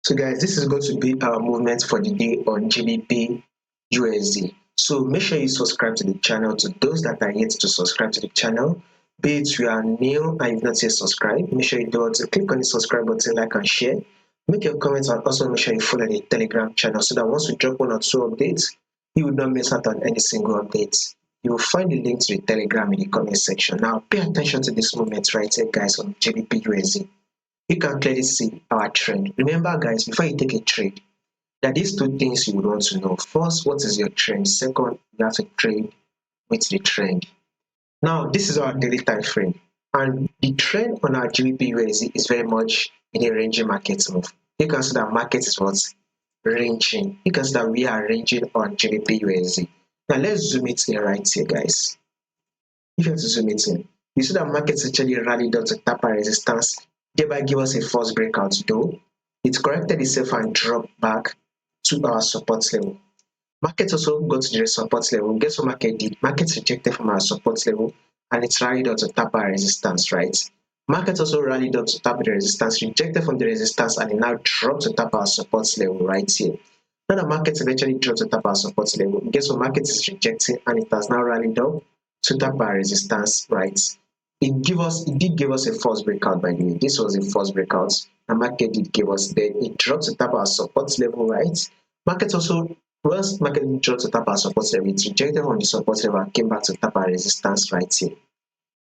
So guys, this is going to be our movement for the day on GBP USD. So make sure you subscribe to the channel. To those that are yet to subscribe to the channel, be it you are new and you've not yet subscribed, make sure you do to click on the subscribe button, like and share. Make your comments and also make sure you follow the Telegram channel so that once we drop 1 or 2 updates, you will not miss out on any single updates. You will find the link to the Telegram in the comment section. Now pay attention to this movement right here, guys, on GBP USD. You can clearly see our trend. Remember, guys, before you take a trade, there are these two things you would want to know. First, what is your trend? Second, you have to trade with the trend. Now, this is our daily time frame, and the trend on our GBP USD is very much in a ranging market move. You can see that market is what? Ranging. You can see that we are ranging on GBP USD. Now, let's zoom it in right here, guys. If you have to zoom it in, you see that market actually rallied up to tap our resistance, thereby give us a false breakout, though it corrected itself and dropped back to our support level. Market also got to the support level. Guess what market did? Market rejected from our support level and it rallied up to tap our resistance, right? Market also rallied up to tap the resistance, rejected from the resistance, and it now dropped to tap our support level right here. Now the market eventually dropped to tap our support level. Guess what market is rejecting, and it has now rallied up to tap our resistance, right? It did give us a false breakout, by the way. This was a false breakout. The market did give us, then it dropped to tap our support level, right? Market also, once market dropped to tap our support level, it rejected from the support level and came back to tap our resistance right here.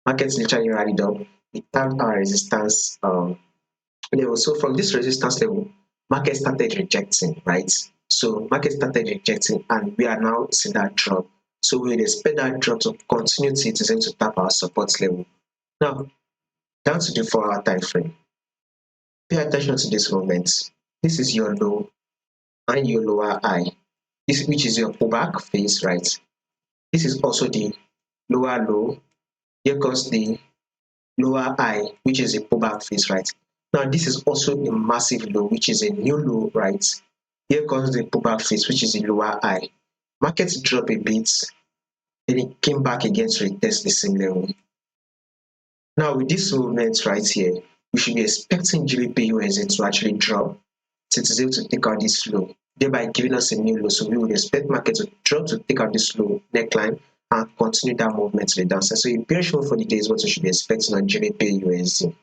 Market literally rallied up, it tapped our resistance level. So from this resistance level, market started rejecting, right? So market started rejecting, and we are now seeing that drop. So we would expect that drop to continue till it is able to tap our support level. Now, down to the 4-hour time frame. Pay attention to this movement. This is your low and your lower high, which is your pullback phase, right? This is also the lower low. Here comes the lower high, which is a pullback phase, right? Now, this is also a massive low, which is a new low, right? Here comes the pullback phase, which is a lower high. Markets drop a bit, then it came back again to retest the same level. Now, with this movement right here, we should be expecting GBP USD to actually drop till it is able to take out this low, thereby giving us a new low. So we would expect market to drop to take out this low neckline and continue that movement to the downside. So a bearish move for the day is what we should be expecting on GBP USD.